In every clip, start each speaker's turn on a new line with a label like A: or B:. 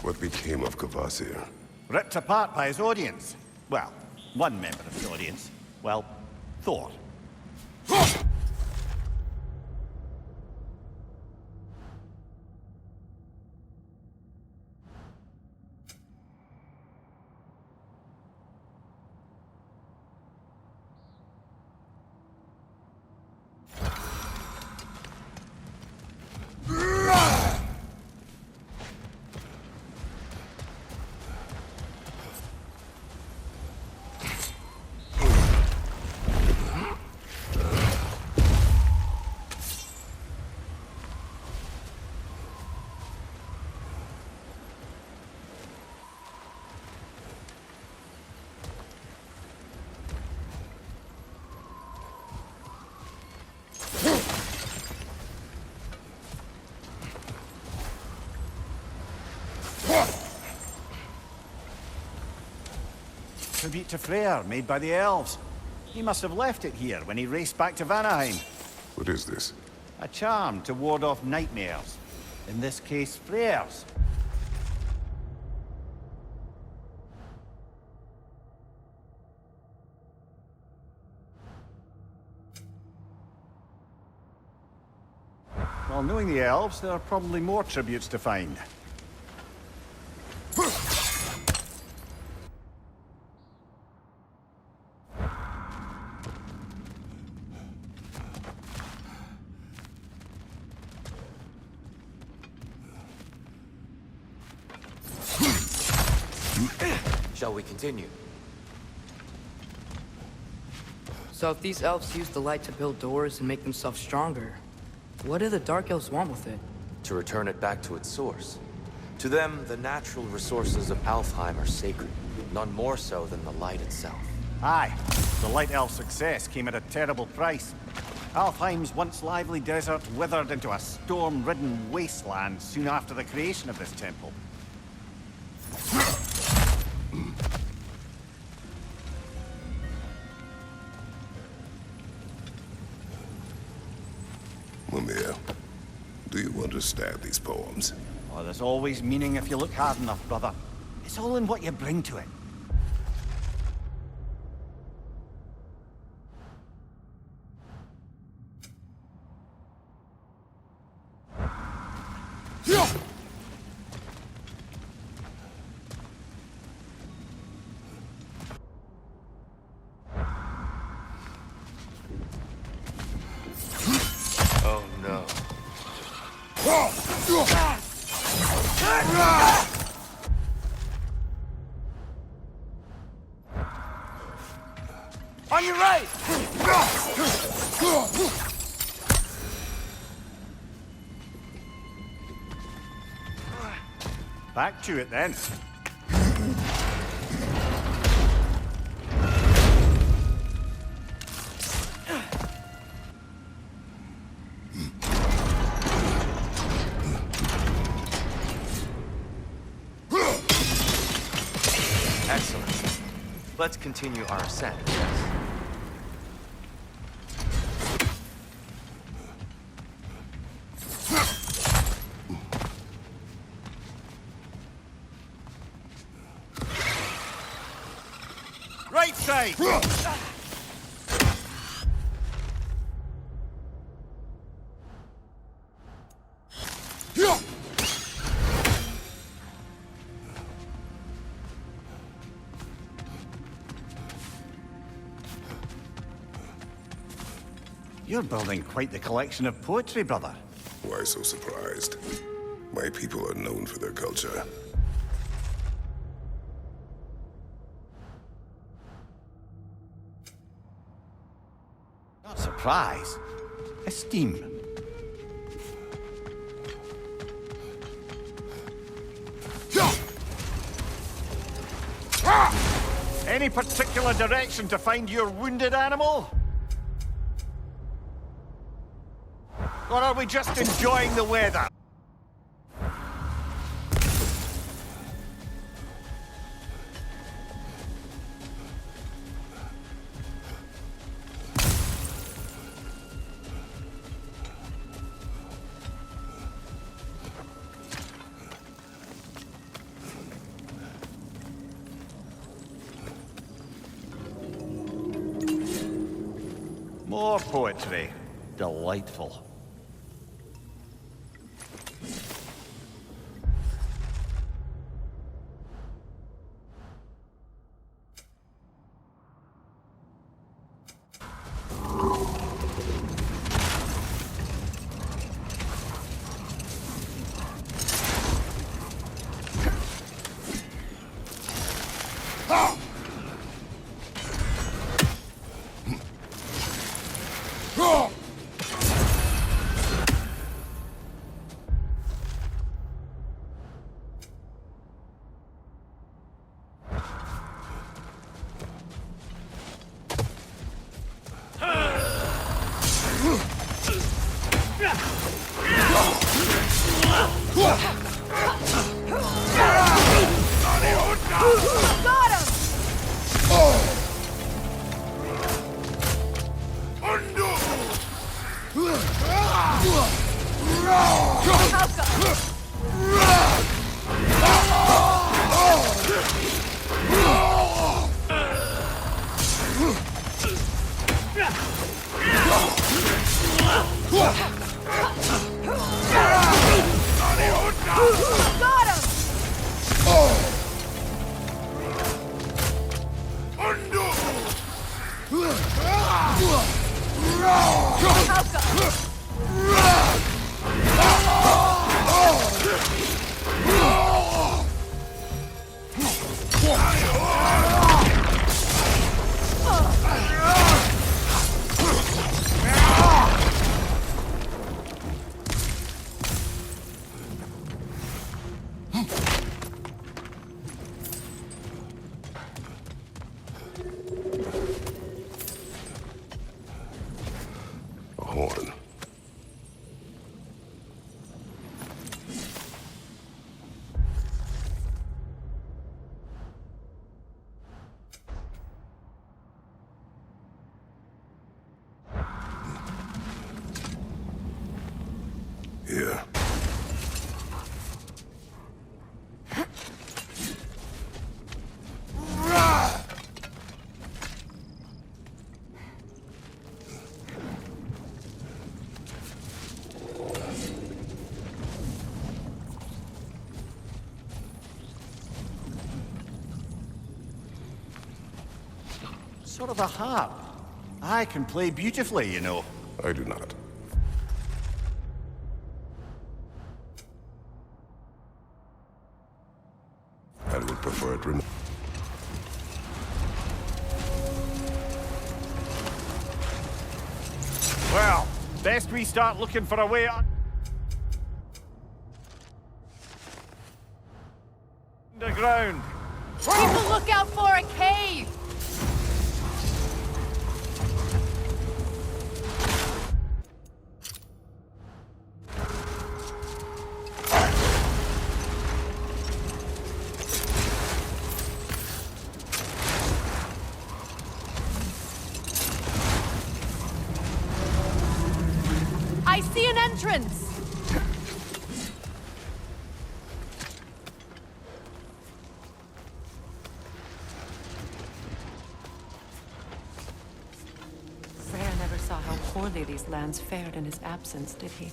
A: What became of Kvasir?
B: Ripped apart by his audience. Well, one member of the audience. Well, Thor. Tribute to Freyr, made by the elves. He must have left it here when he raced back to Vanaheim.
A: What is this?
B: A charm to ward off nightmares. In this case, Freyr's. Well, knowing the elves, there are probably more tributes to find.
C: Shall we continue?
D: So if these elves use the light to build doors and make themselves stronger, what do the Dark Elves want with it?
C: To return it back to its source. To them, the natural resources of Alfheim are sacred, none more so than the light itself.
B: Aye, the Light Elf success came at a terrible price. Alfheim's once lively desert withered into a storm-ridden wasteland soon after the creation of this temple.
A: Mimir, do you understand these poems?
B: Oh, there's always meaning if you look hard enough, brother. It's all in what you bring to it.
C: Oh no.
B: On your right! Back to it then.
C: Excellent. Let's continue our ascent, yes?
B: Right side! You're building quite the collection of poetry, brother.
A: Why so surprised? My people are known for their culture.
B: Not surprise. Esteem. Any particular direction to find your wounded animal? Or are we just enjoying the weather? More poetry. Delightful.
A: A horn. Here.
B: Sort of a harp. I can play beautifully, you know.
A: I do not. I would prefer it removed.
B: Well, best we start looking for a way underground.
E: Keep a lookout for a cave! I see an entrance!
F: Saw how poorly these lands fared in his absence, did he?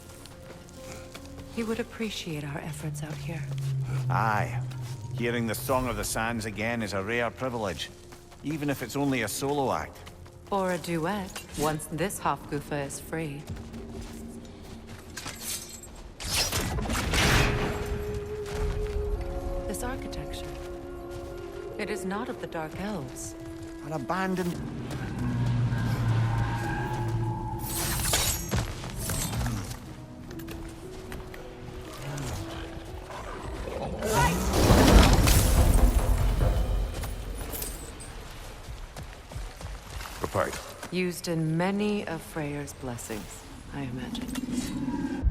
F: He would appreciate our efforts out here.
B: Aye. Hearing the Song of the Sands again is a rare privilege, even if it's only a solo act.
F: Or a duet, once this Hofgufa is free. This architecture. It is not of the Dark Elves.
B: An abandoned...
A: Fight.
F: Used in many of Freyr's blessings, I imagine.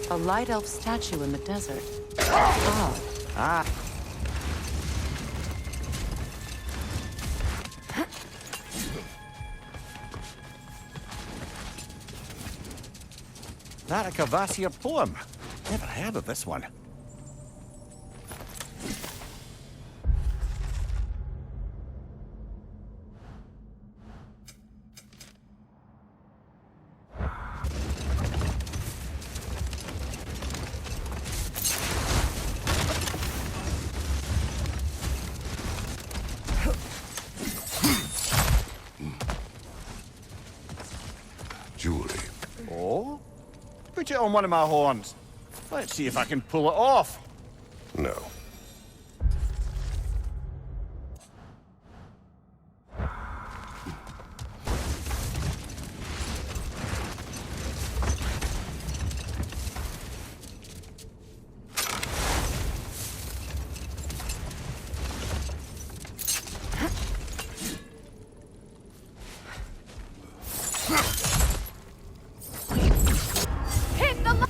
F: A light elf statue in the desert. Oh.
B: Ah. That a Cavassier poem? Never heard of this one.
A: Jewelry.
B: Oh? Put it on one of my horns. Let's see if I can pull it off.
A: No.
E: Hit the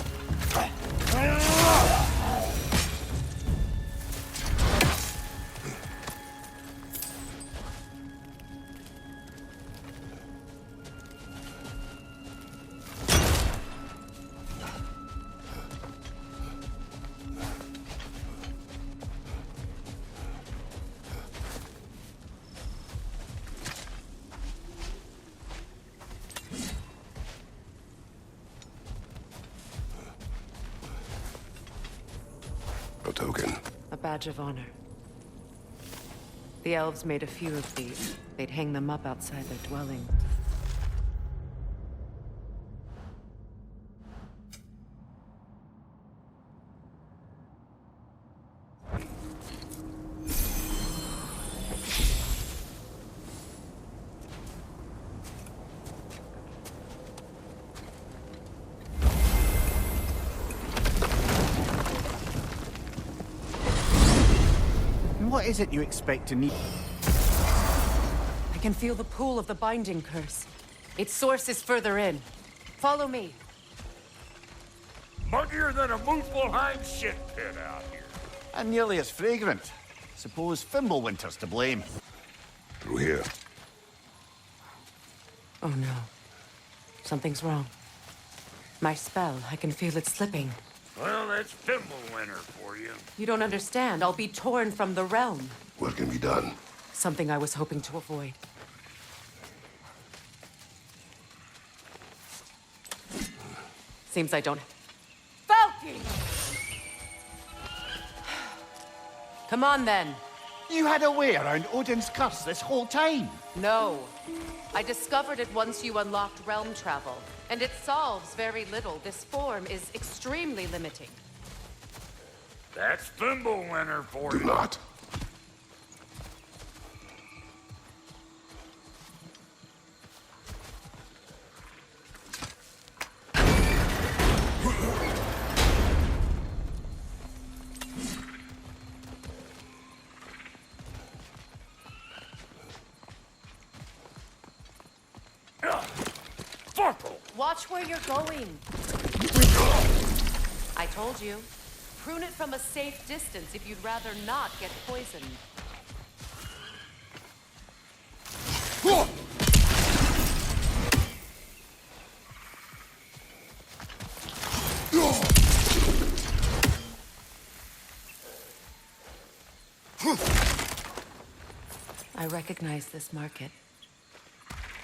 A: A token.
F: A badge of honor. The elves made a few of these. They'd hang them up outside their dwelling.
B: What is it you expect to need?
F: I can feel the pull of the binding curse. Its source is further in. Follow me.
G: Muggier than a Muspelheim shit pit out here.
B: And nearly as fragrant. Suppose Fimbulwinter's to blame.
A: Through here.
F: Oh no. Something's wrong. My spell, I can feel it slipping.
G: Well, that's Fimbulwinter for you.
F: You don't understand. I'll be torn from the realm.
A: What can be done?
F: Something I was hoping to avoid. Seems I don't... Falky! Come on, then.
B: You had a way around Odin's curse this whole time.
F: No. I discovered it once you unlocked realm travel, and it solves very little. This form is extremely limiting.
G: That's Fimbulwinter for
A: Do
G: you.
A: not.
G: Fuckle!
F: Watch where you're going. I told you. Prune it from a safe distance if you'd rather not get poisoned. I recognize this market.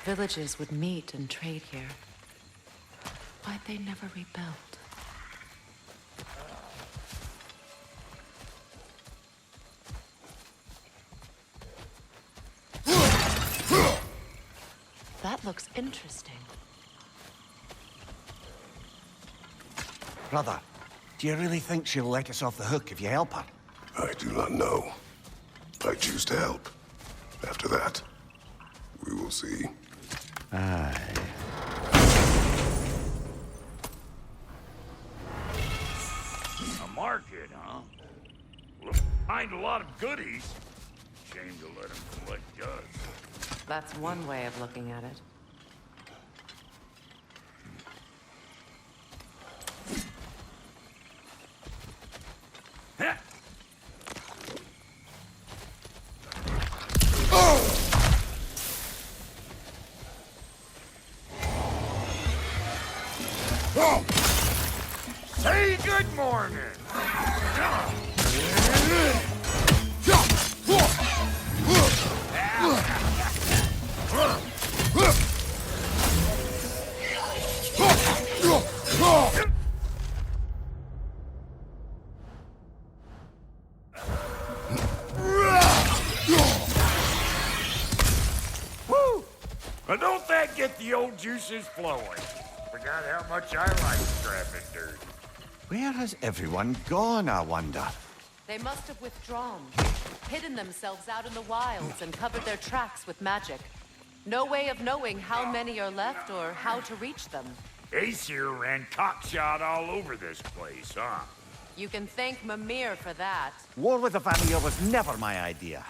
F: Villages would meet and trade here. Why'd they never rebuild? That looks interesting.
B: Brother, do you really think she'll let us off the hook if you help her?
A: I do not know. I choose to help. After that, we will see.
B: Aye.
G: A market, huh? We'll find a lot of goodies. Shame to let them collect dust.
F: That's one way of looking at it.
G: Heh. Say good morning. Woo! Now don't that get the old juices flowing? Forgot how much I like scrapping dirt.
B: Where has everyone gone, I wonder?
E: They must have withdrawn, hidden themselves out in the wilds and covered their tracks with magic. No way of knowing how many are left or how to reach them.
G: Aesir ran cockshot all over this place, huh?
E: You can thank Mimir for that.
B: War with the Vanir was never my idea.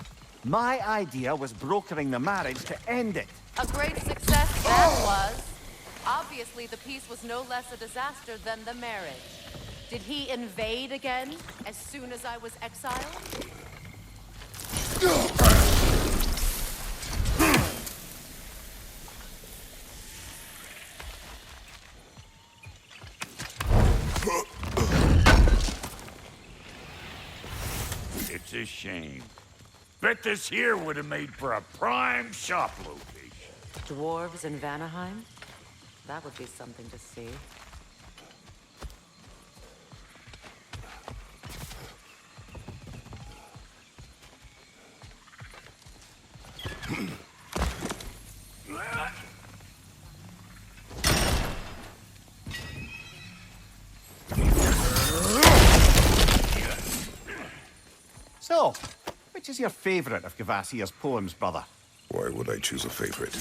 B: My idea was brokering the marriage to end it.
E: A great success that was. Obviously, the peace was no less a disaster than the marriage. Did he invade again, as soon as I was exiled?
G: It's a shame. Bet this here would have made for a prime shop location.
F: Dwarves in Vanaheim? That would be something to see.
B: So, which is your favorite of Kvasir's poems, brother?
A: Why would I choose a favorite?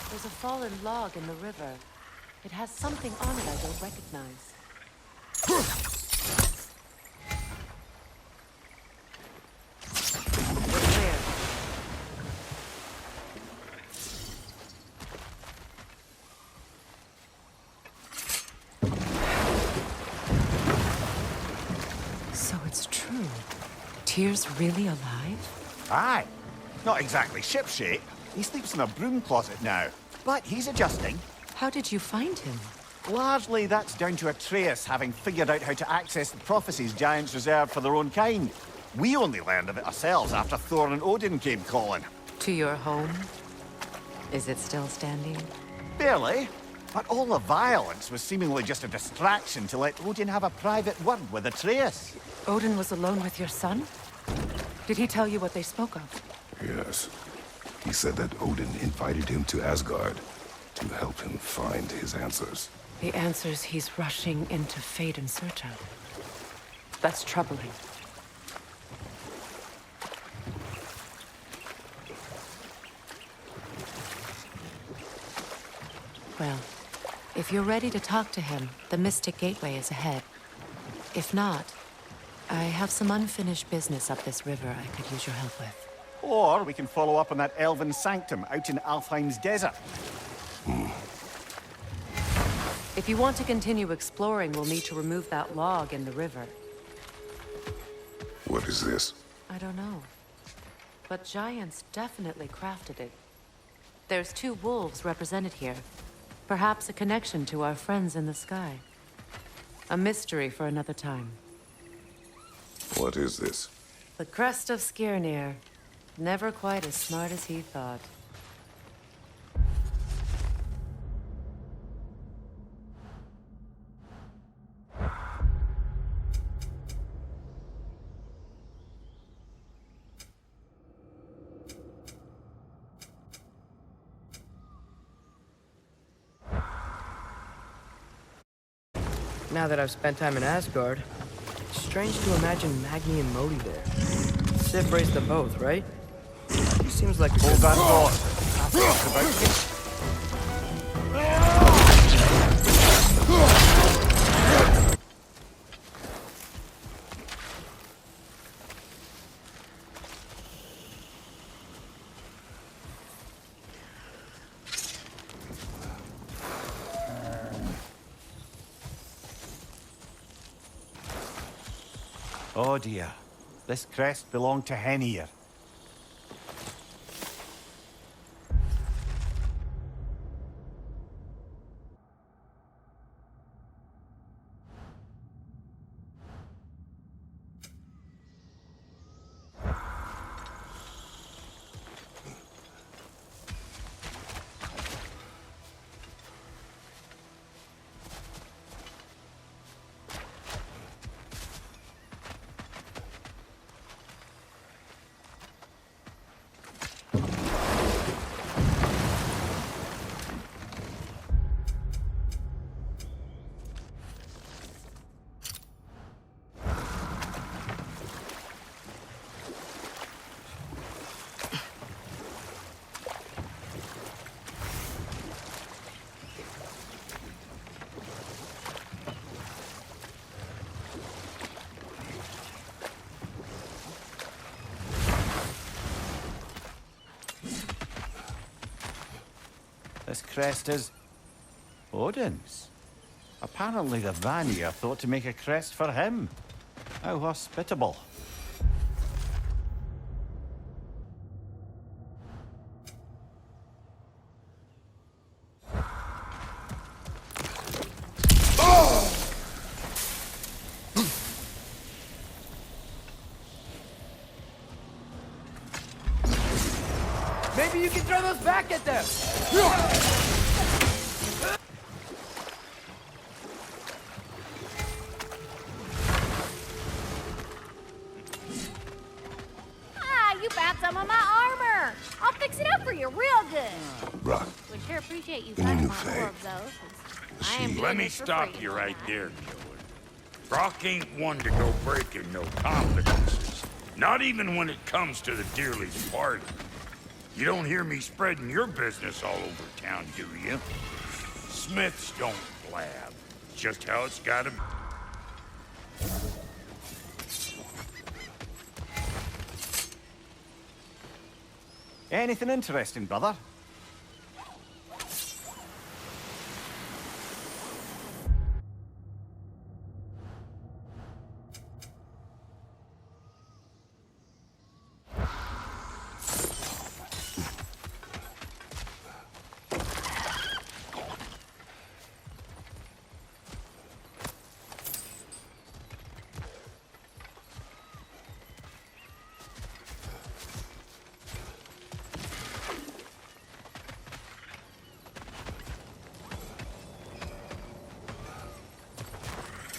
F: There's a fallen log in the river. It has something on it I don't recognize. We're clear. So it's true. Tyr's really alive?
B: Aye. Not exactly shipshape. He sleeps in a broom closet now. But he's adjusting.
F: How did you find him?
B: Largely, that's down to Atreus having figured out how to access the prophecies giants reserved for their own kind. We only learned of it ourselves after Thor and Odin came calling.
F: To your home? Is it still standing?
B: Barely. But all the violence was seemingly just a distraction to let Odin have a private word with Atreus.
F: Odin was alone with your son? Did he tell you what they spoke of?
A: Yes. He said that Odin invited him to Asgard to help him find his answers.
F: The answers he's rushing into fate in search of. That's troubling. Well, if you're ready to talk to him, the Mystic Gateway is ahead. If not, I have some unfinished business up this river I could use your help with.
B: Or we can follow up on that elven sanctum out in Alfheim's desert.
F: If you want to continue exploring, we'll need to remove that log in the river.
A: What is this?
F: I don't know. But giants definitely crafted it. There's 2 wolves represented here. Perhaps a connection to our friends in the sky. A mystery for another time.
A: What is this?
F: The crest of Skirnir. Never quite as smart as he thought.
D: Now that I've spent time in Asgard, it's strange to imagine Magni and Modi there. Sif raised them both, right? He seems like a
B: Hold
D: good
B: that thought. I've thought about it. Oh dear. This crest belonged to Hennier. This crest is Odin's. Apparently the Vanir thought to make a crest for him. How hospitable.
D: Maybe you can throw those back at them!
H: Ah, you bought some of my armor. I'll fix it up for you real good.
A: Rock,
H: Would sure appreciate you
A: Any
H: cutting
A: new
H: my
A: fame?
H: orbs, though. I am
A: See,
H: doing
G: Let me
H: this for
G: stop
H: free.
G: you right there, killer. Brock ain't one to go breaking no confidences. Not even when it comes to the dearly departed. You don't hear me spreading your business all over town, do you? Smiths don't blab. It's just how it's gotta be.
B: Anything interesting, brother?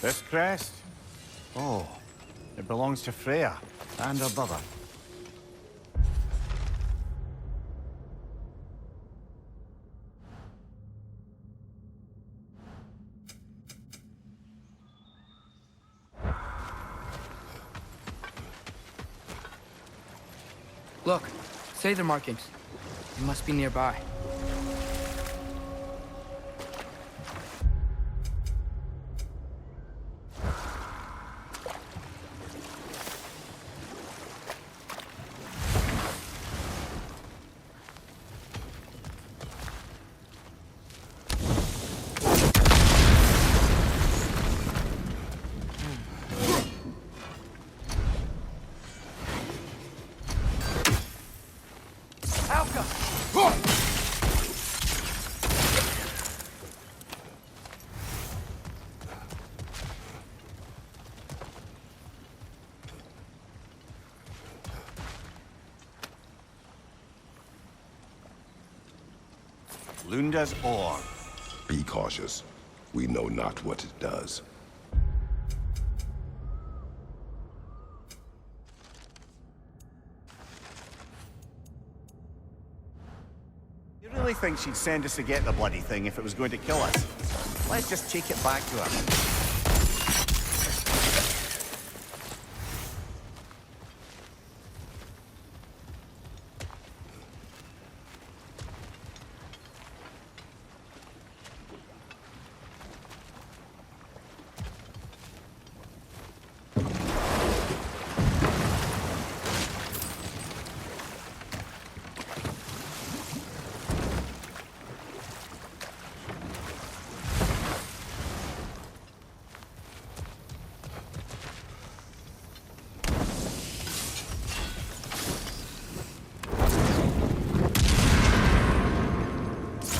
B: This crest? Oh, it belongs to Freya and her brother.
D: Look, say the markings. You must be nearby.
B: Lunda's ore.
A: be cautious. We know not what it does.
B: You really think she'd send us to get the bloody thing if it was going to kill us? Let's just take it back to her.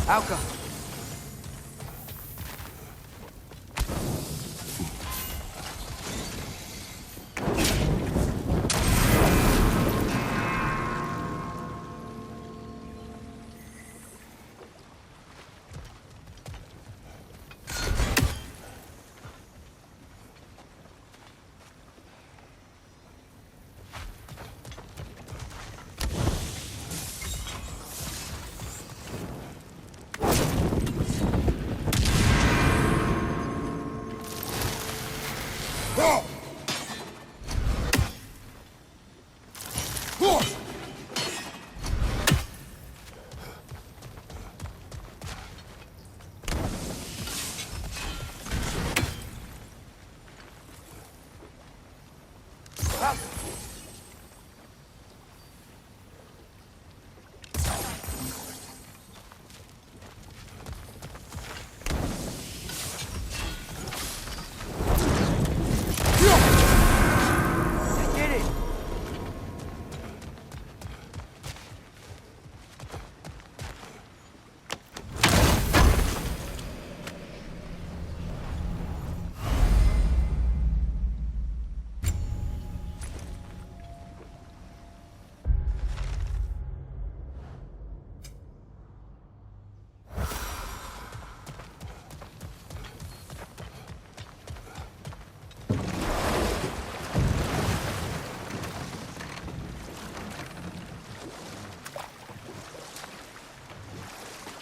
D: Alka!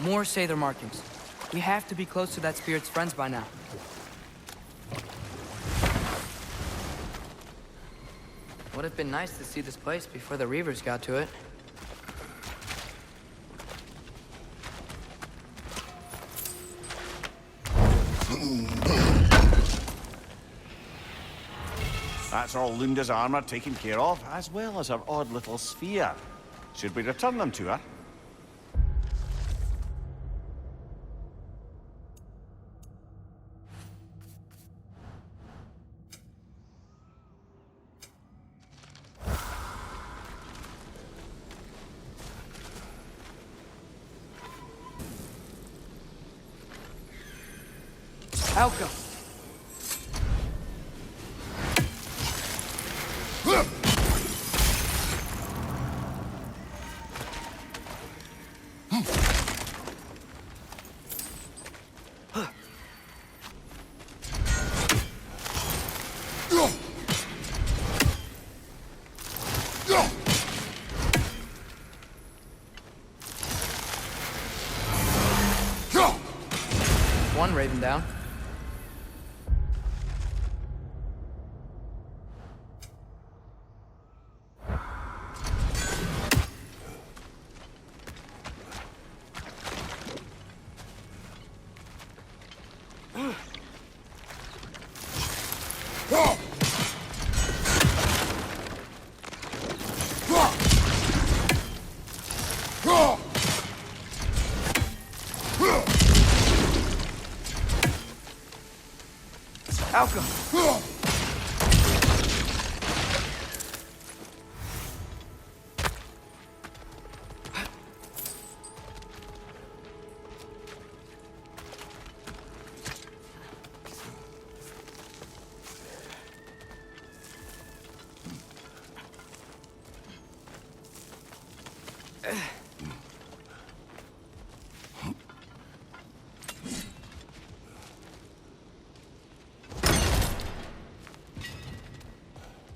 D: More Sather markings. We have to be close to that spirit's friends by now. Would have been nice to see this place before the Reavers got to it.
B: That's all Lunda's armor taken care of, as well as her odd little sphere. Should we return them to her?
D: Alka! One Raven down. Alka!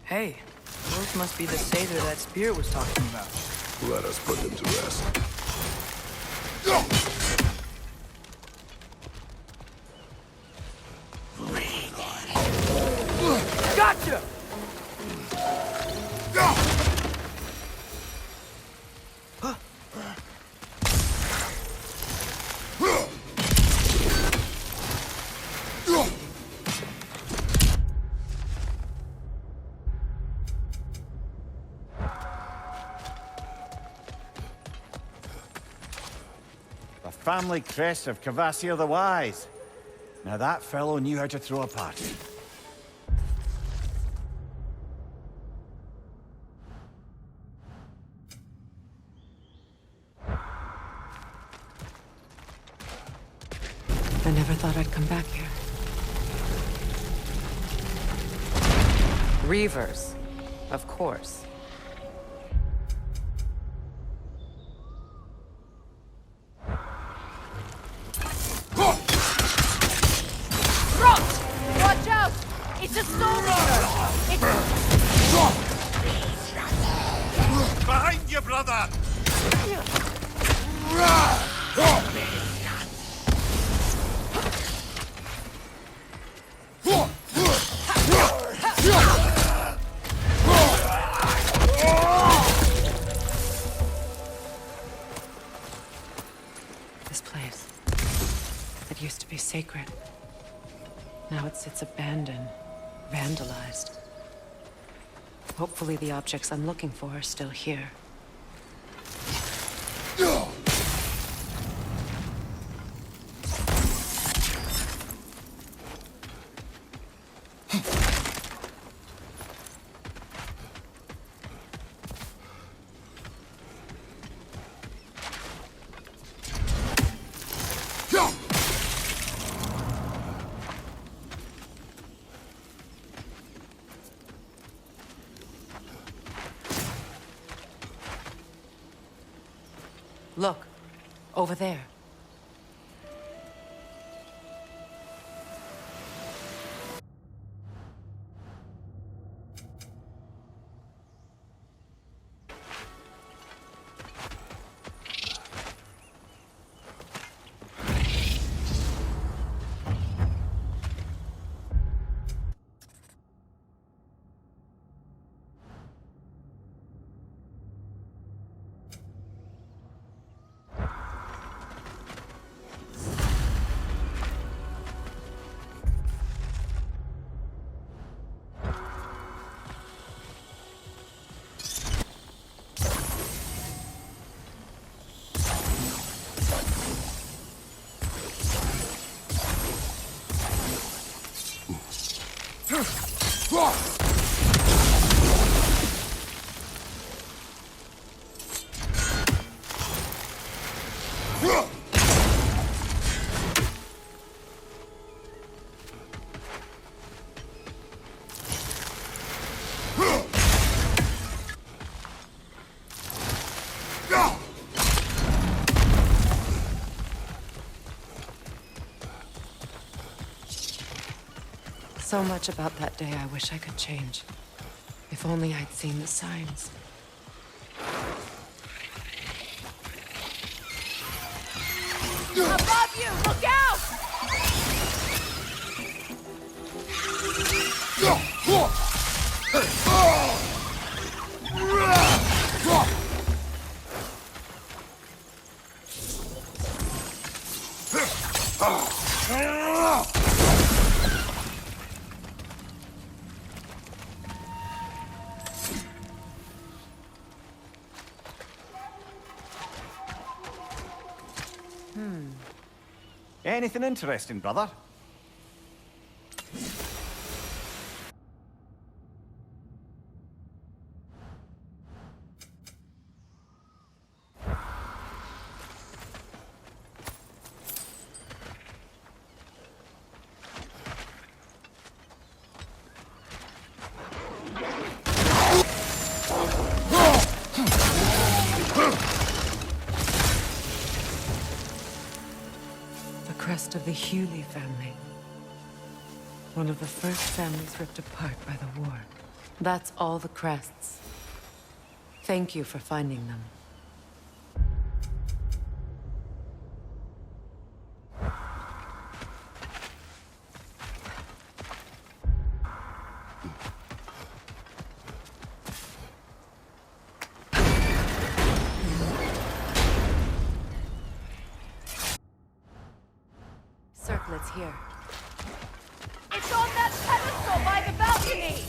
D: Hey, those must be the Sather that spirit was talking about.
A: Let us put them to rest.
D: Gotcha!
B: The family crest of Kvasir the Wise. Now that fellow knew how to throw a party.
F: I never thought I'd come back here. Reavers, of course.
E: Watch out! It's a soul eater! It's...
B: Behind you, brother!
F: This place. It used to be sacred. Now it sits abandoned, vandalized. Hopefully the objects I'm looking for are still here. Look, over there. So much about that day I wish I could change. If only I'd seen the signs.
E: Above you! Look out!
B: Anything interesting, brother?
F: Crest of the Hewley family. One of the first families ripped apart by the war. That's all the crests. Thank you for finding them. Circlet's here.
E: It's on that pedestal by the balcony!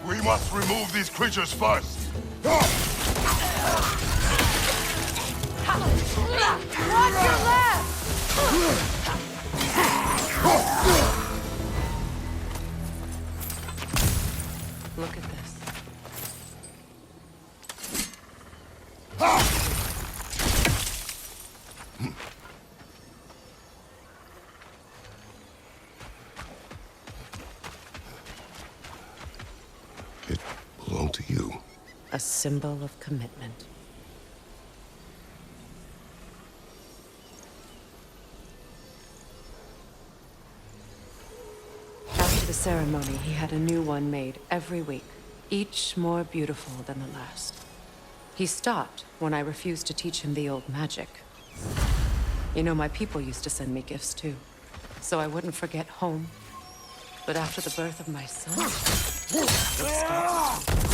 A: We must remove these creatures first.
E: Watch your left!
F: Look at this. symbol of commitment. After the ceremony, he had a new one made every week, each more beautiful than the last. He stopped when I refused to teach him the old magic. You know, my people used to send me gifts too, so I wouldn't forget home. But after the birth of my son, it stopped.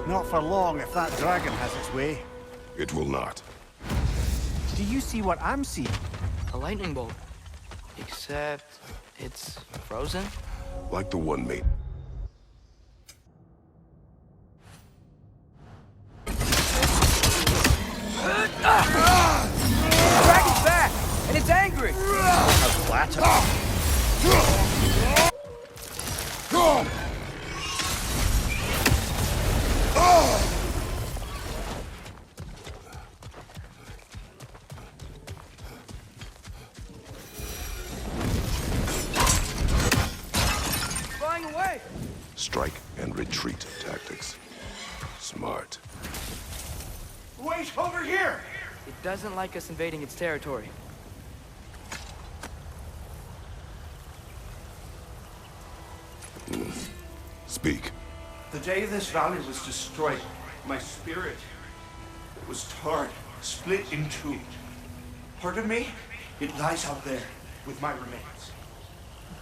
B: Not for long if that dragon has its way.
A: It will not.
B: Do you see what I'm seeing?
D: A lightning bolt. Except it's frozen?
A: Like the one made.
D: The dragon's back! And it's angry! Flying away!
A: Strike and retreat tactics. Smart.
B: Wait, over here!
D: It doesn't like us invading its territory.
A: Speak.
I: The day this valley was destroyed, my spirit was torn, split in two. Part of me, it lies out there with my remains.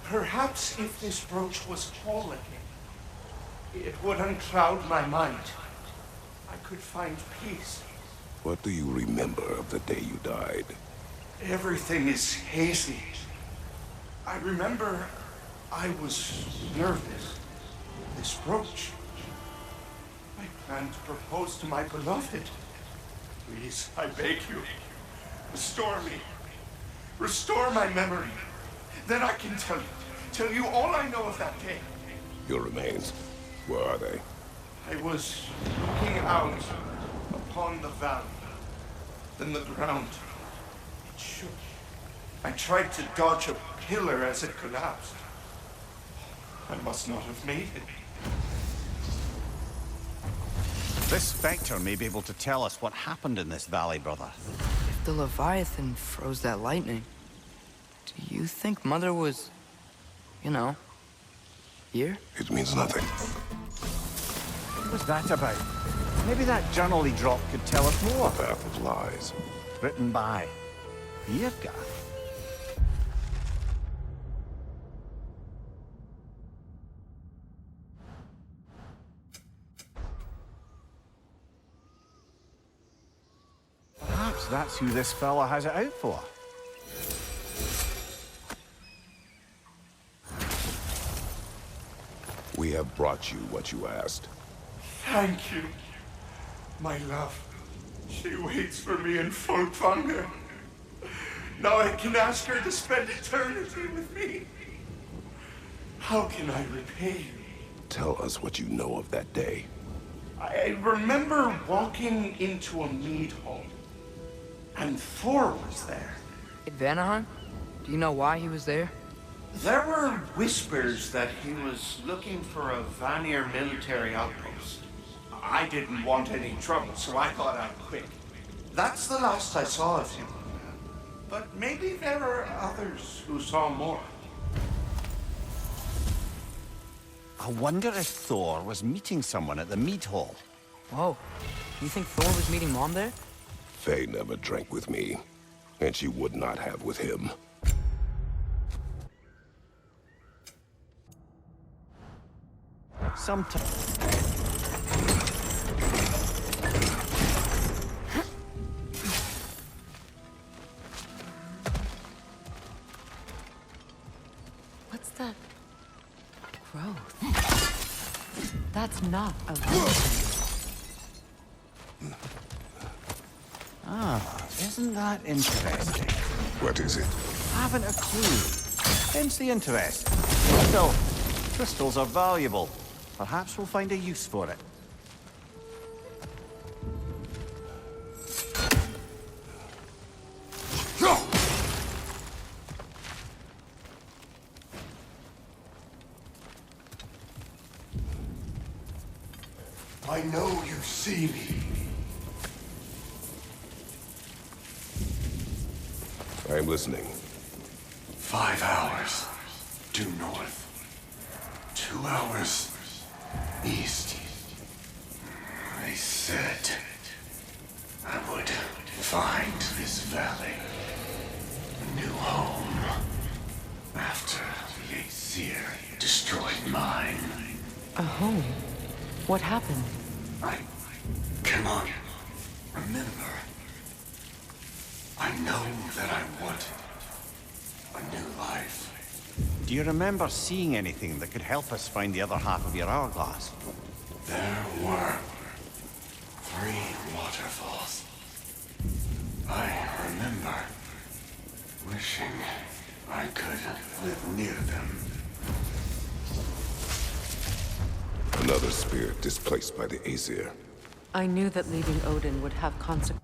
I: Perhaps if this brooch was whole again, it would uncloud my mind. I could find peace.
A: What do you remember of the day you died?
I: Everything is hazy. I remember I was nervous. This brooch. I planned to propose to my beloved. Please, I beg you, restore me. Restore my memory. Then I can tell you all I know of that day.
A: Your remains. Where are they?
I: I was looking out upon the valley. Then the ground, it shook. I tried to dodge a pillar as it collapsed. I must not have made it.
B: This Spectre may be able to tell us what happened in this valley, brother.
D: If the Leviathan froze that lightning, do you think Mother was, you know, here?
A: It means nothing.
B: What was that about? Maybe that journal he dropped could tell us more.
A: Path of lies.
B: Written by Yirka. Perhaps that's who this fella has it out for.
A: We have brought you what you asked.
I: Thank you, my love. She waits for me in Folkvanger. Now I can ask her to spend eternity with me. How can I repay you?
A: Tell us what you know of that day.
I: I remember walking into a mead hall, and Thor was there.
D: At Vanaheim? Do you know why he was there?
I: There were whispers that he was looking for a Vanir military outpost. I didn't want any trouble, so I thought I'd quit. That's the last I saw of him. But maybe there are others who saw more.
B: I wonder if Thor was meeting someone at the mead hall.
D: Whoa. You think Thor was meeting Mom there?
A: Faye never drank with me, and she would not have with him.
B: Sometimes.
F: What's that growth? That's not a vine.
B: Isn't that interesting?
A: What is it?
B: Haven't a clue. Hence the interest. Still, crystals are valuable. Perhaps we'll find a use for it.
I: I know you see me.
A: I'm listening.
I: 5 hours due north. 2 hours east. I said I would find this valley a new home after the Aesir destroyed mine.
F: A home? What happened?
I: I cannot remember. I know that I want a new life.
B: Do you remember seeing anything that could help us find the other half of your hourglass?
I: There were 3 waterfalls. I remember wishing I could live near them.
A: Another spirit displaced by the Aesir.
F: I knew that leaving Odin would have consequences.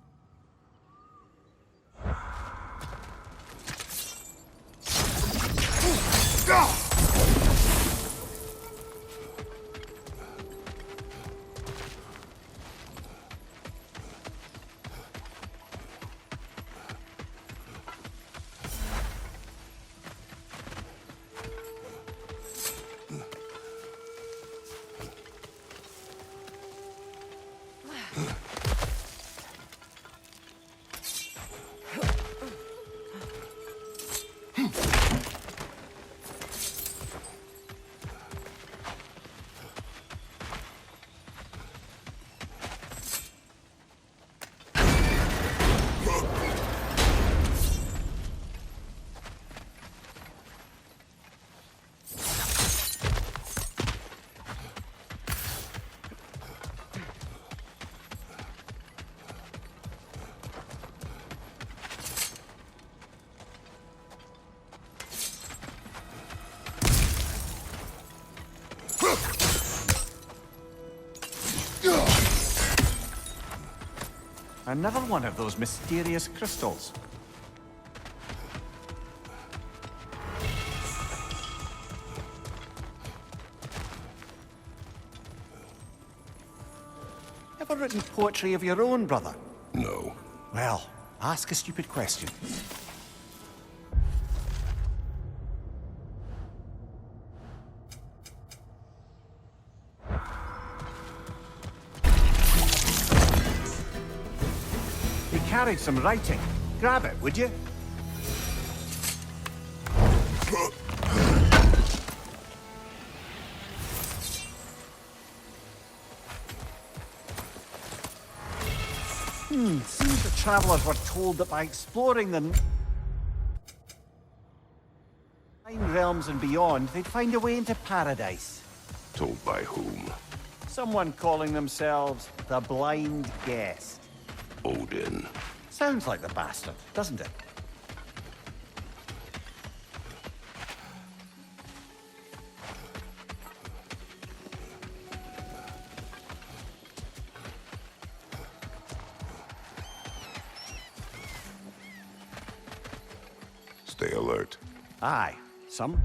B: Another one of those mysterious crystals. Ever written poetry of your own, brother?
A: No.
B: Well, ask a stupid question. He carried some writing. Grab it, would you? Seems the travelers were told that by exploring the Nine Realms and beyond, they'd find a way into paradise.
A: Told by whom?
B: Someone calling themselves the Blind Guest.
A: Odin.
B: Sounds like the bastard, doesn't it?
A: Stay alert.
B: Aye, some.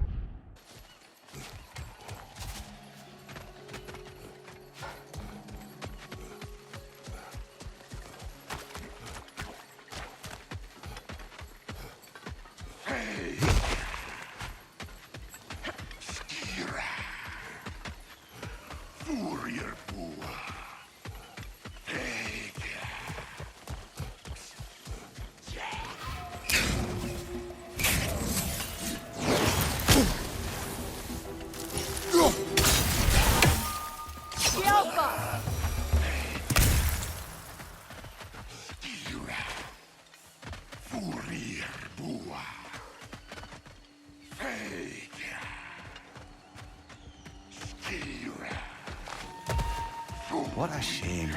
B: What a shame.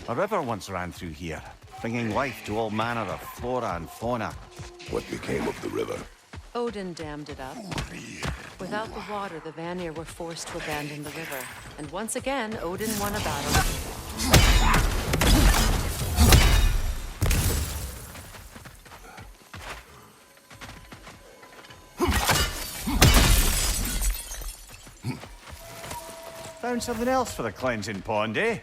B: A river once ran through here, bringing life to all manner of flora and fauna.
A: What became of the river?
F: Odin dammed it up. Without the water, the Vanir were forced to abandon the river. And once again, Odin won a battle.
B: Found something else for the cleansing pond, eh?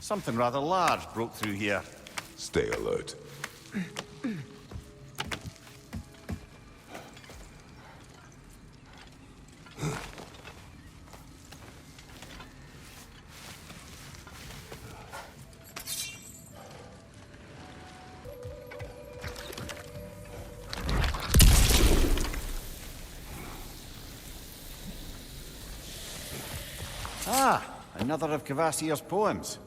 B: Something rather large broke through here.
A: Stay alert.
B: Ah, another of Kvasir's poems.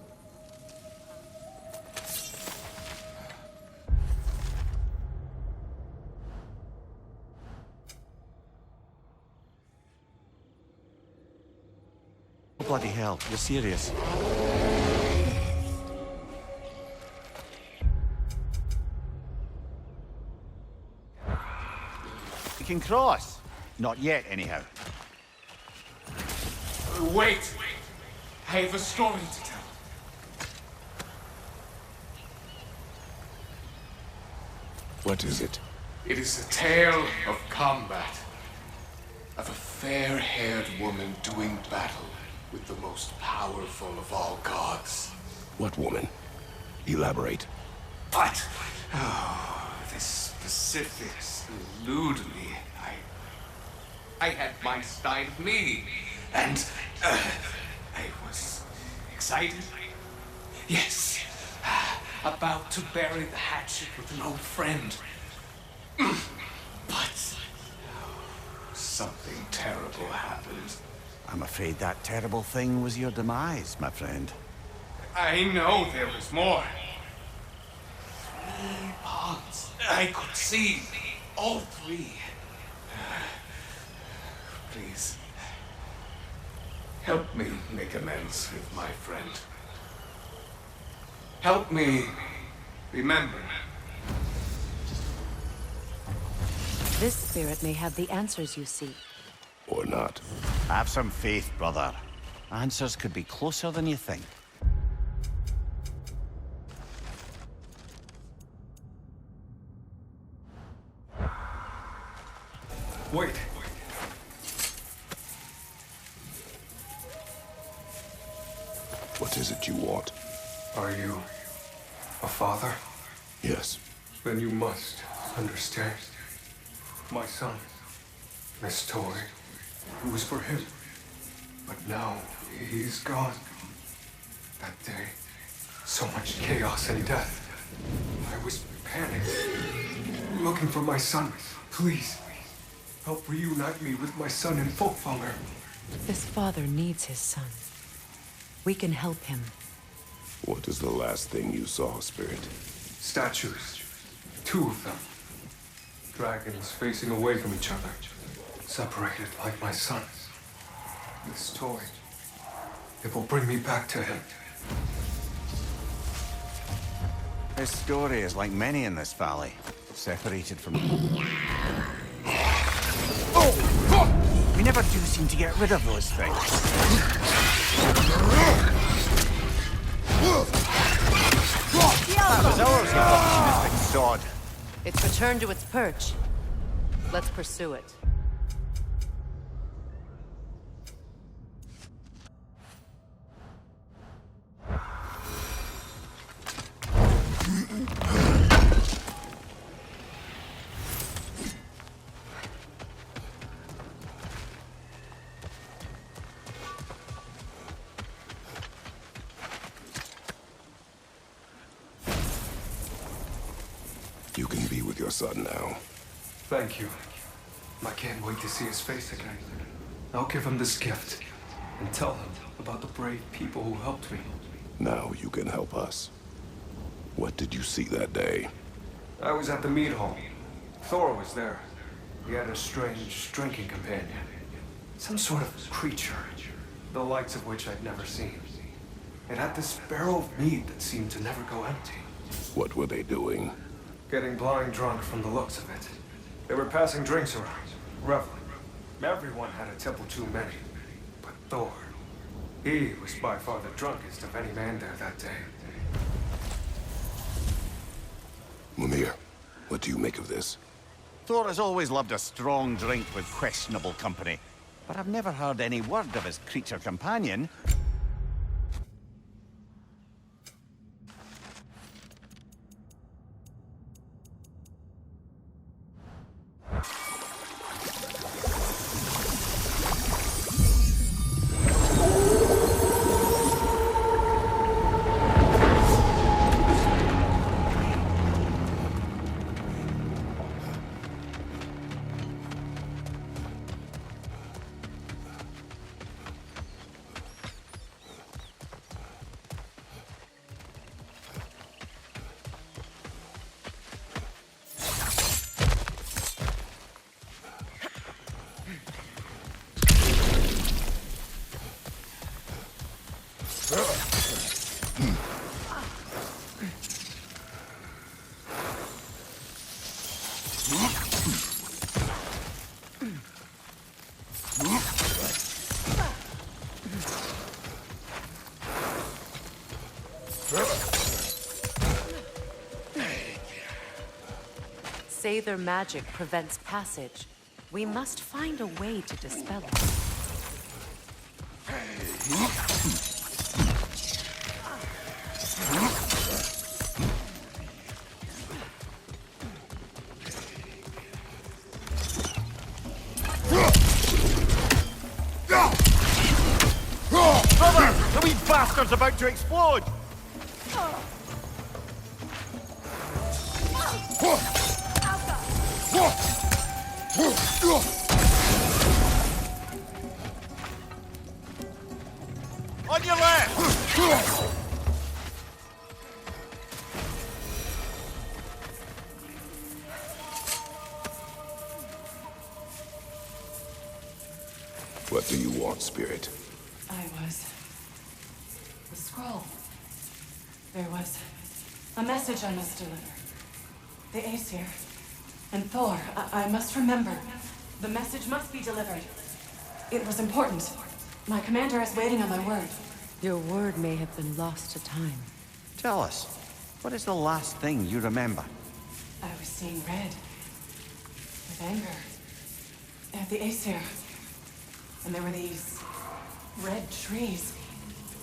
B: Bloody hell, you're serious. We can cross. Not yet, anyhow.
I: Wait! I have a story to tell.
A: What is it?
I: It is a tale of combat. Of a fair-haired woman doing battle with the most powerful of all gods.
A: What woman? Elaborate.
I: But, oh, the specifics elude me. I had my Stein me, and I was excited. Yes, about to bury the hatchet with an old friend. But something terrible happened.
B: I'm afraid that terrible thing was your demise, my friend.
I: I know there was more. 3 ponds. I could see all 3. Please, help me make amends with my friend. Help me remember.
F: This spirit may have the answers you seek.
A: Or not.
B: Have some faith, brother. Answers could be closer than you think.
I: Wait.
A: What is it you want?
J: Are you a father?
A: Yes.
J: Then you must understand. My son, this toy, it was for him. But now he's gone. That day, so much chaos and death. I was panicked, looking for my son. Please, help reunite me with my son in Folkvanger.
F: This father needs his son. We can help him.
A: What is the last thing you saw, Spirit?
J: Statues. 2 of them. Dragons facing away from each other. Separated like my son. This toy. It will bring me back to him.
B: His story is like many in this valley, separated from... We never do seem to get rid of those things. That was ours, you opportunistic sod.
F: It's returned to its perch. Let's pursue it.
A: You can be with your son now.
J: Thank you. I can't wait to see his face again. I'll give him this gift and tell him about the brave people who helped me.
A: Now you can help us. What did you see that day?
J: I was at the mead hall. Thor was there. He had a strange drinking companion. Some sort of creature, the likes of which I'd never seen. It had this barrel of mead that seemed to never go empty.
A: What were they doing?
J: Getting blind drunk from the looks of it. They were passing drinks around, reveling. Everyone had a tipple too many. But Thor, he was by far the drunkest of any man there that day.
A: Mimir, what do you make of this?
B: Thor has always loved a strong drink with questionable company. But I've never heard any word of his creature companion.
F: Say their magic prevents passage. We must find a way to dispel it.
B: Brother! The wee bastard's about to explode! On your left!
A: What do you want, Spirit?
K: The scroll. There was a message I must deliver. The Aesir and Thor. I must remember. The message must be delivered. It was important. My commander is waiting on my word.
F: Your word may have been lost to time.
B: Tell us, what is the last thing you remember?
K: I was seeing red. With anger. At the Aesir. And there were these red trees.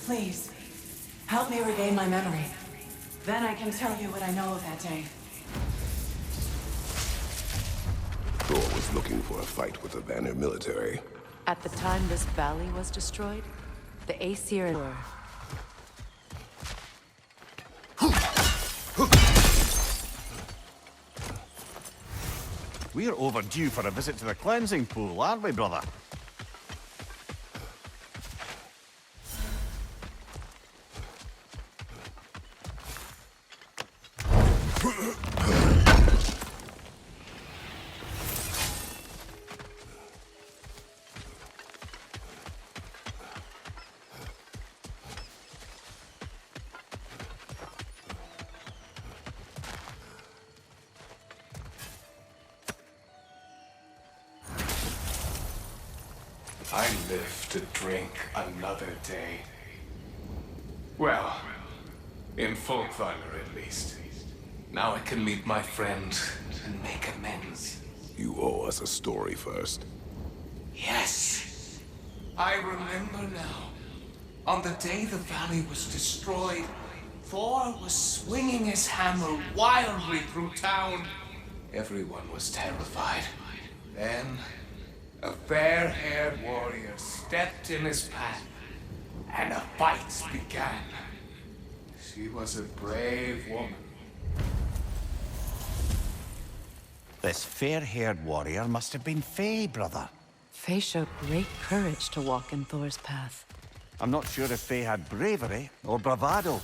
K: Please, help me regain my memory. Then I can tell you what I know of that day.
A: Thor was looking for a fight with the Vanir military.
F: At the time this valley was destroyed, the Aesir were...
B: We're overdue for a visit to the cleansing pool, aren't we, brother?
J: I live to drink another day. Well, in Folkvalor at least. Now I can meet my friend and make amends.
A: You owe us a story first.
J: Yes. I remember now. On the day the valley was destroyed, Thor was swinging his hammer wildly through town. Everyone was terrified. Then, a fair-haired warrior stepped in his path, and a fight began. She was a brave woman.
B: This fair-haired warrior must have been Faye, brother.
F: Faye showed great courage to walk in Thor's path.
B: I'm not sure if Faye had bravery or bravado.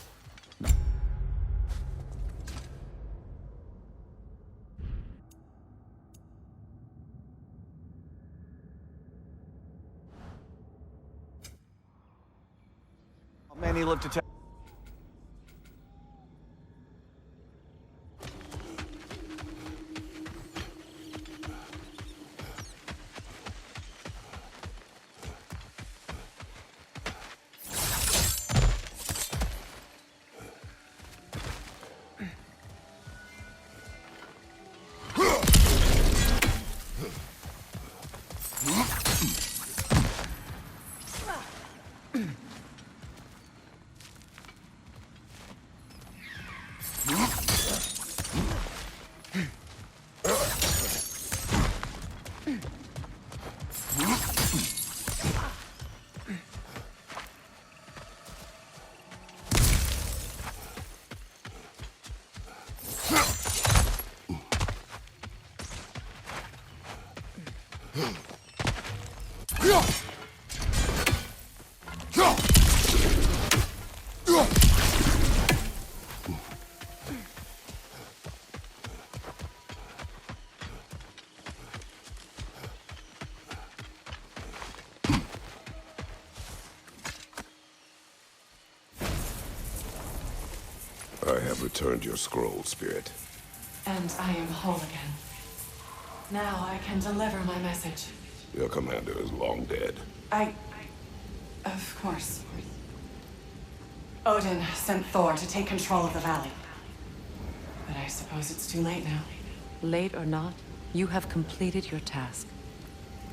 B: Many live to tell.
A: I have returned your scroll, Spirit.
K: And I am whole again. Now I can deliver my message.
A: Your commander is long dead.
K: Of course. Odin sent Thor to take control of the valley. But I suppose it's too late now.
F: Late or not, you have completed your task.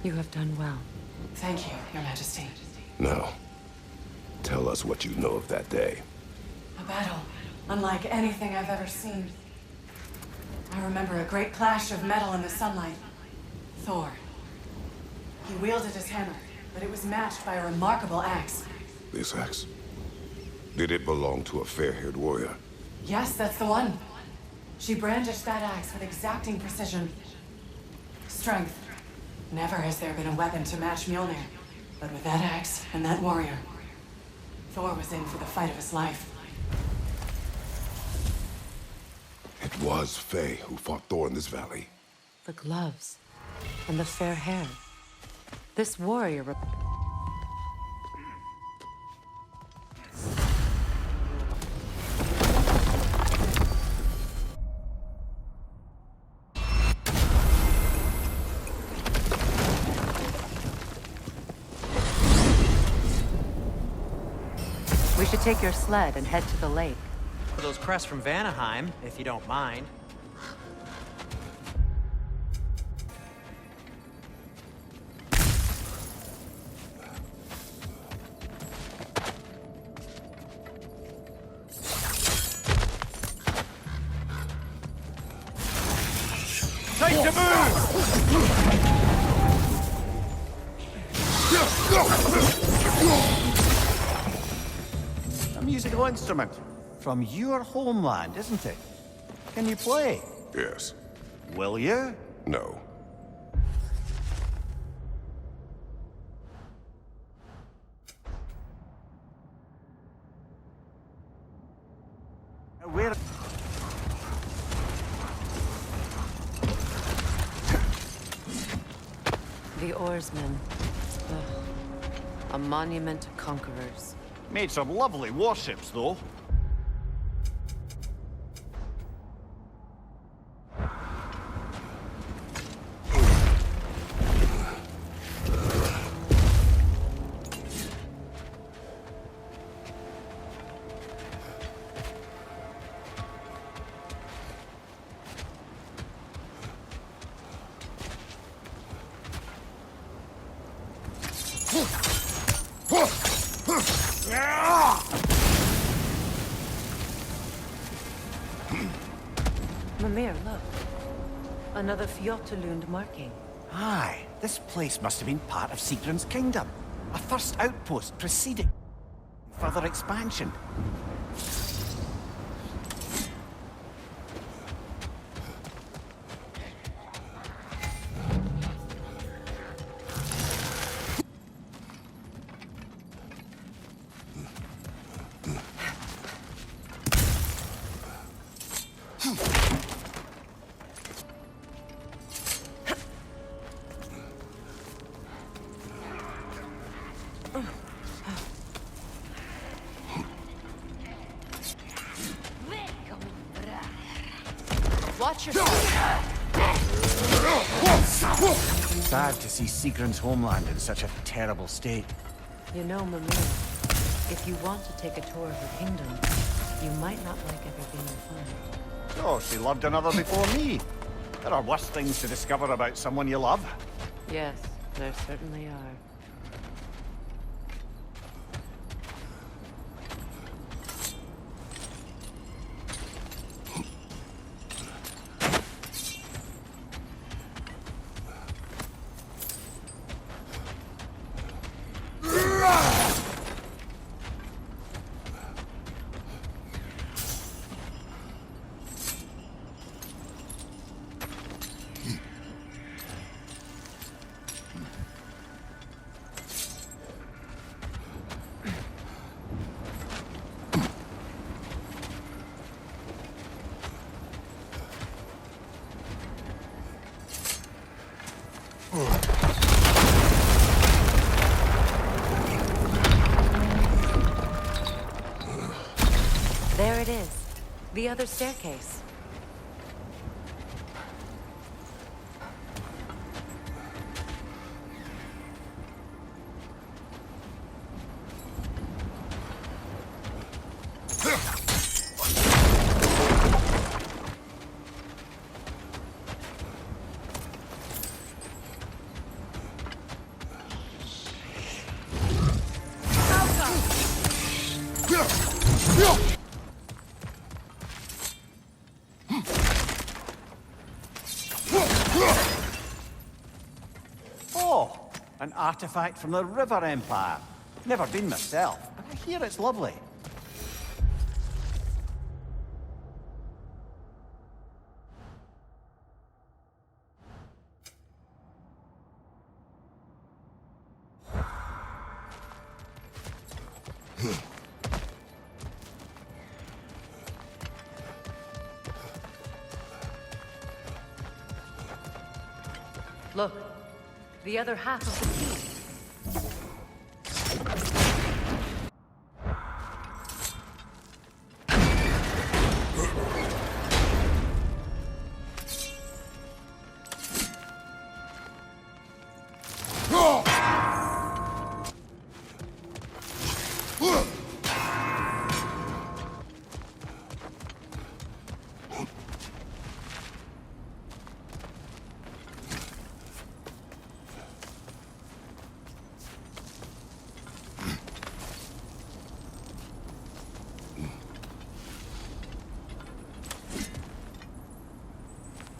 F: You have done well.
K: Thank you, Your Majesty.
A: Now, tell us what you know of that day.
K: A battle unlike anything I've ever seen. I remember a great clash of metal in the sunlight. Thor. He wielded his hammer, but it was matched by a remarkable axe.
A: This axe? Did it belong to a fair-haired warrior?
K: Yes, that's the one. She brandished that axe with exacting precision. Strength. Never has there been a weapon to match Mjolnir. But with that axe and that warrior, Thor was in for the fight of his life.
A: It was Faye who fought Thor in this valley.
F: The gloves and the fair hair. This warrior... We should take your sled and head to the lake.
L: Those crests from Vanaheim, if you don't mind.
B: Time to move! A musical instrument from your homeland, isn't it? Can you play?
A: Yes.
B: Will you?
A: No.
B: Where?
F: The oarsmen. Ugh. A monument to conquerors.
B: Made some lovely warships, though.
F: Mimir, look. Another Fjotalund marking.
B: Aye, this place must have been part of Sigrun's kingdom. A first outpost preceding further expansion.
E: Watch yourself.
B: Sad to see Sigrun's homeland in such a terrible state.
F: You know, Mimir, if you want to take a tour of her kingdom, you might not like everything you find.
B: Oh, she loved another before me. There are worse things to discover about someone you love.
F: Yes, there certainly are. There it is. The other staircase.
B: Oh, an artifact from the River Empire. Never been myself, but I hear it's lovely.
F: Look, the other half of the key.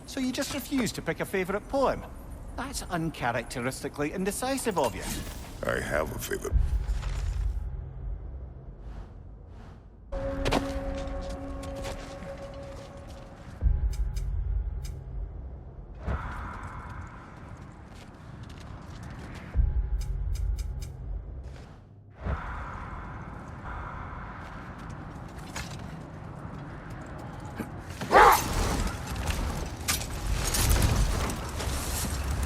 B: So you just refuse to pick a favorite poem? That's uncharacteristically indecisive of you.
A: I have a favorite.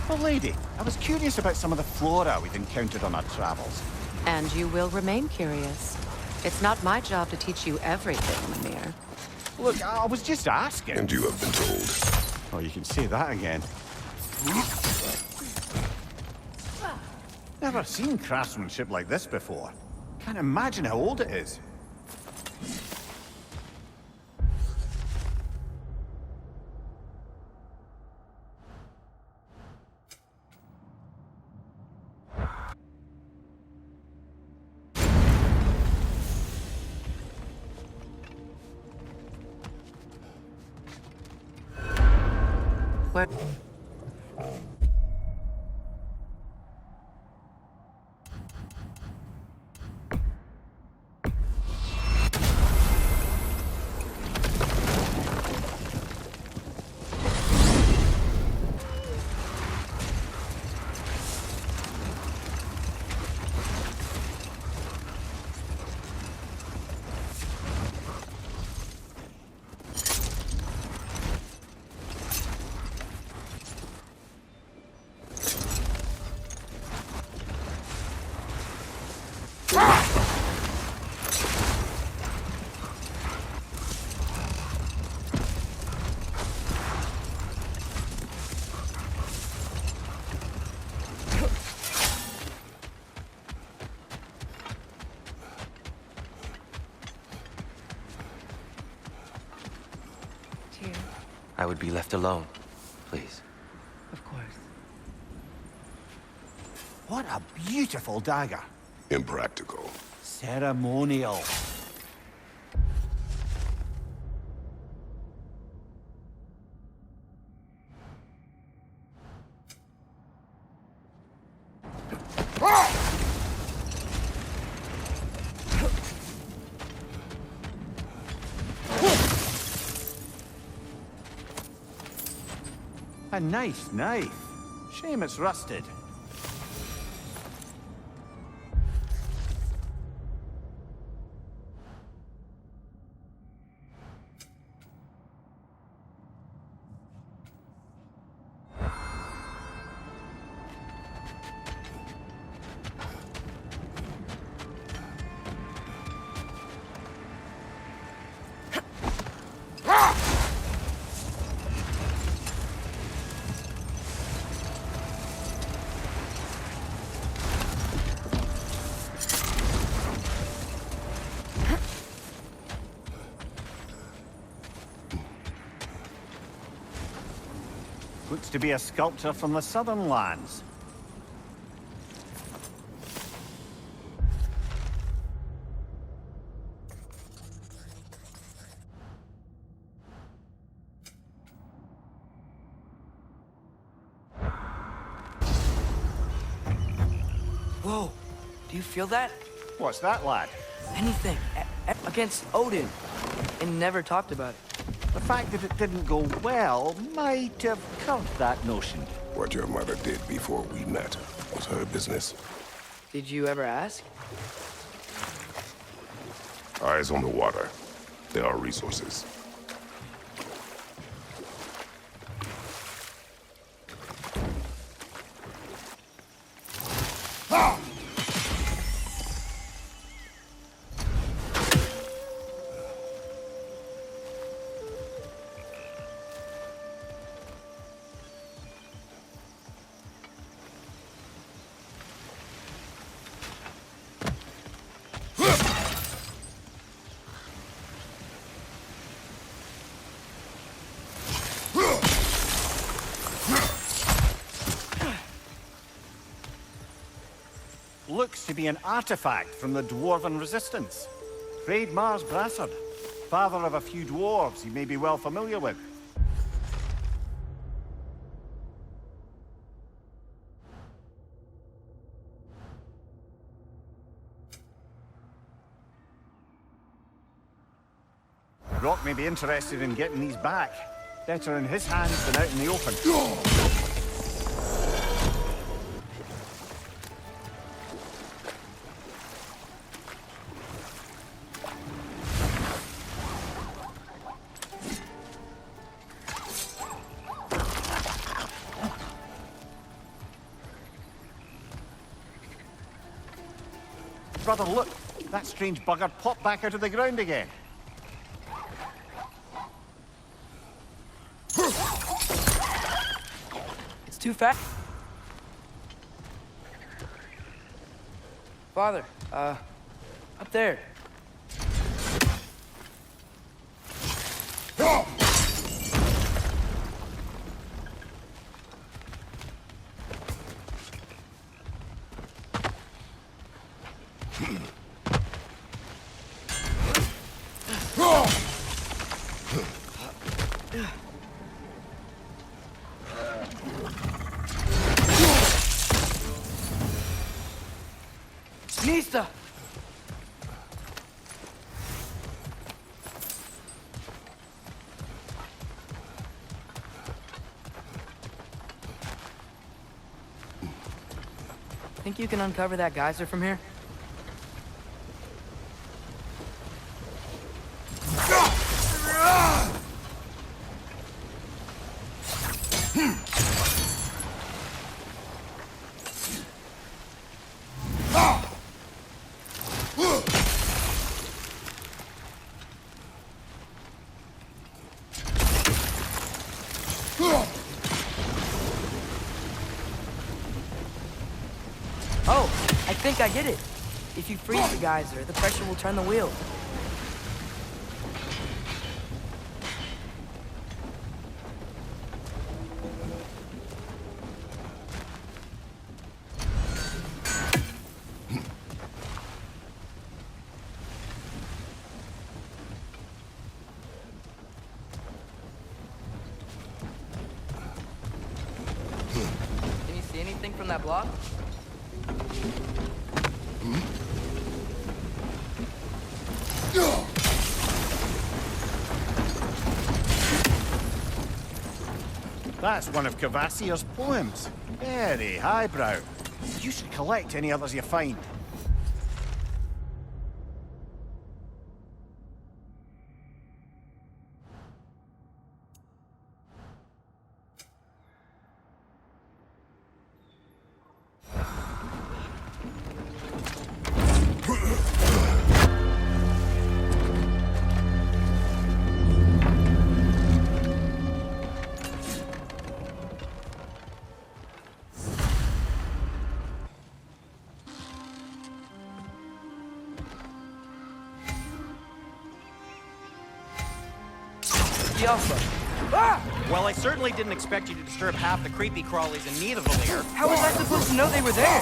B: Well, lady, I was curious about some of the flora we've encountered on our travels.
F: And you will remain curious. It's not my job to teach you everything, Mimir.
B: Look, I was just asking.
A: And you have been told.
B: Oh, you can say that again. Never seen craftsmanship like this before. Can't imagine how old it is.
D: question.
C: I would be left alone, please.
D: Of course.
B: What a beautiful dagger.
A: Impractical.
B: Ceremonial. A nice knife. Shame it's rusted. Looks to be a sculpture from the southern lands.
D: Whoa, do you feel that?
B: What's that, lad?
D: Anything. Against Odin. And never talked about it.
B: The fact that it didn't go well might have curbed that notion.
A: What your mother did before we met was her business.
D: Did you ever ask?
A: Eyes on the water. There are resources.
B: Looks to be an artifact from the Dwarven Resistance. Trade Mars Brassard, father of a few dwarves you may be well familiar with. Rock may be interested in getting these back. Better in his hands than out in the open. Brother, look! That strange bugger popped back out of the ground again.
D: It's too fast. Father, up there. think you can uncover that geyser from here? Oh, I think I get it. If you freeze the geyser, the pressure will turn the wheel. Can you see anything from that block?
B: That's one of Cavassier's poems. Very highbrow. You should collect any others you find.
L: Well, I certainly didn't expect you to disturb half the creepy crawlies in need of a lair.
D: How was I supposed to know they were there?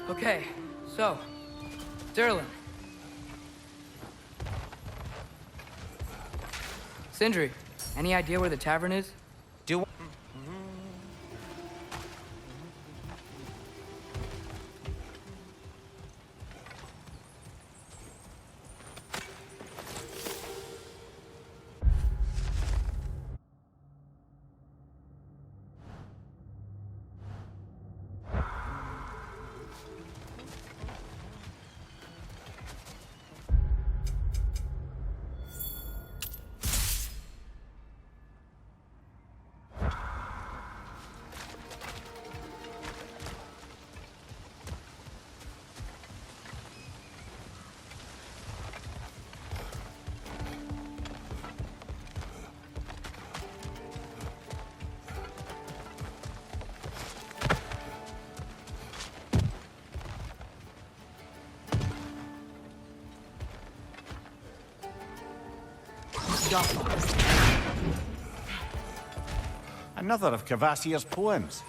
D: Okay, so, Derlin. Sindri, any idea where the tavern is?
L: Do
B: Another of Cavassier's poems.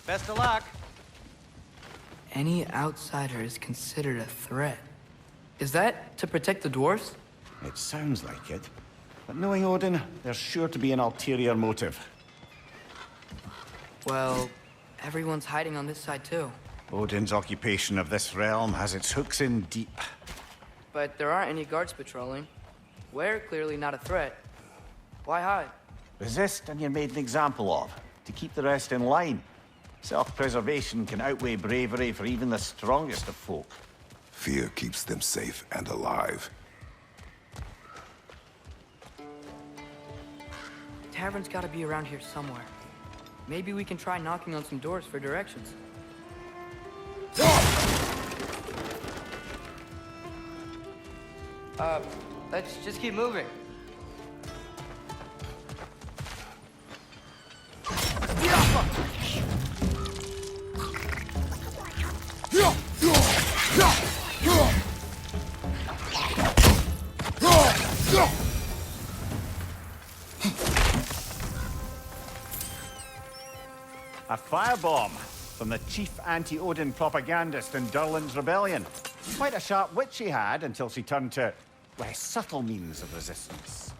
L: Best of luck.
D: Any outsider is considered a threat. Is that to protect the dwarves?
B: It sounds like it. But knowing Odin, there's sure to be an ulterior motive.
D: Well, everyone's hiding on this side too.
B: Odin's occupation of this realm has its hooks in deep.
D: But there aren't any guards patrolling. We're clearly not a threat. Why hide?
B: Resist and you're made an example of, to keep the rest in line. Self-preservation can outweigh bravery for even the strongest of folk.
A: Fear keeps them safe and alive.
D: The tavern's gotta be around here somewhere. Maybe we can try knocking on some doors for directions. Let's just keep moving.
B: A firebomb from the chief anti-Odin propagandist in Durlin's rebellion. Quite a sharp wit she had until she turned to less subtle means of resistance.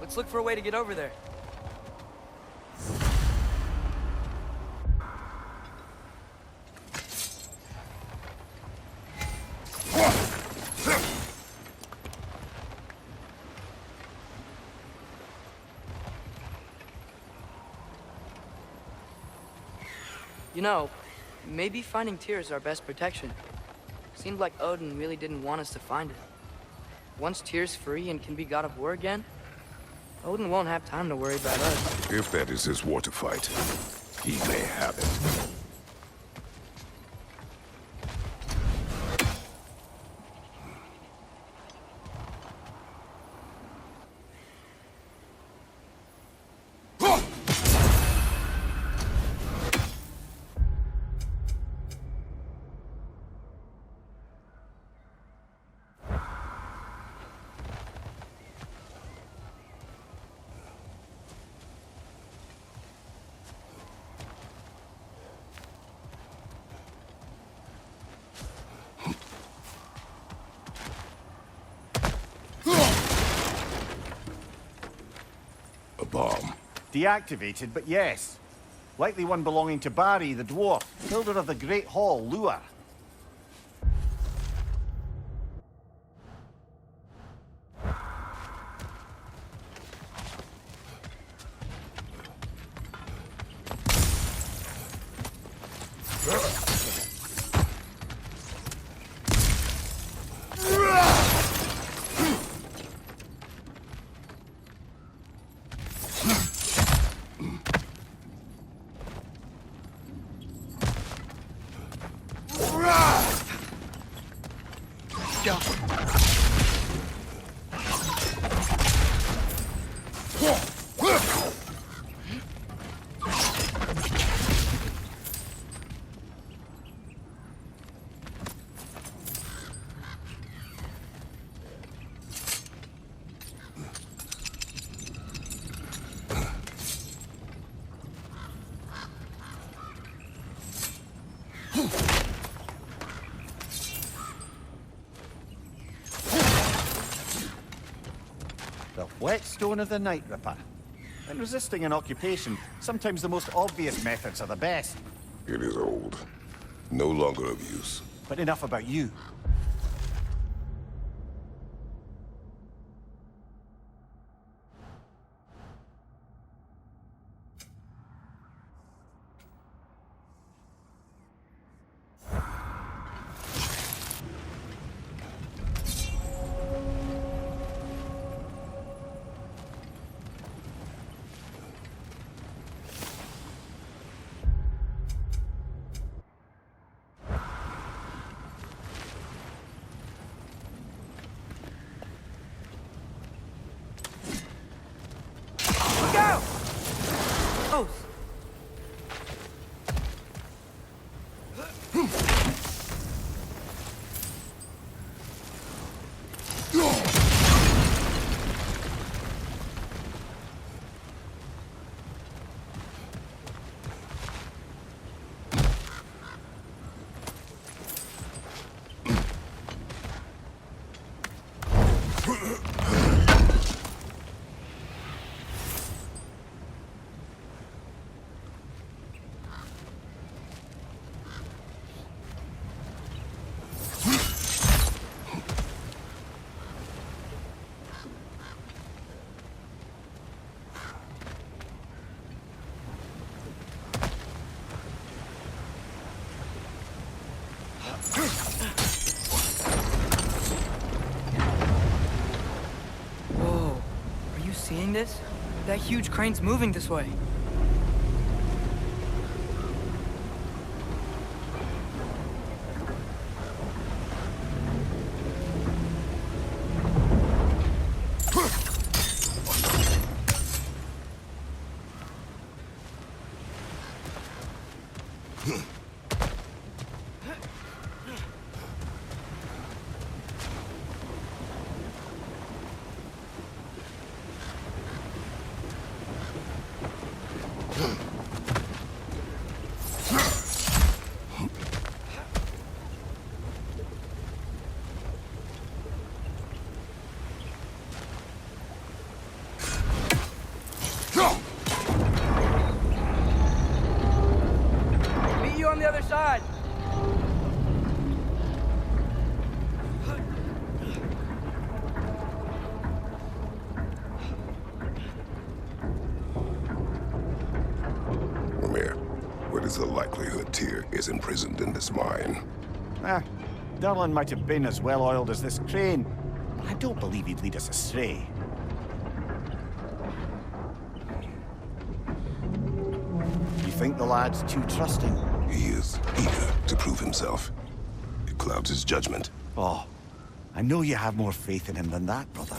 D: Let's look for a way to get over there. You know, maybe finding Tyr is our best protection. Seemed like Odin really didn't want us to find it. Once Tyr's free and can be god of war again, Odin won't have time to worry about us.
A: If that is his war to fight, he may have it. Bomb.
B: Deactivated, but yes. Likely one belonging to Barry, the dwarf, builder of the Great Hall, Lure. The whetstone of the Night Ripper. In resisting an occupation, sometimes the most obvious methods are the best.
A: It is old. No longer of use.
B: But enough about you.
D: Whoa, are you seeing this? That huge crane's moving this way. Meet you on the other side.
A: Ramir, what is the likelihood Tyr is imprisoned in this mine?
B: Ah, Durlin might have been as well-oiled as this crane, but I don't believe he'd lead us astray. You think the lad's too trusting?
A: He is eager to prove himself. It clouds his judgment.
B: Oh, I know you have more faith in him than that, brother.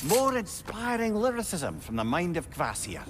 B: More inspiring lyricism from the mind of Kvasir.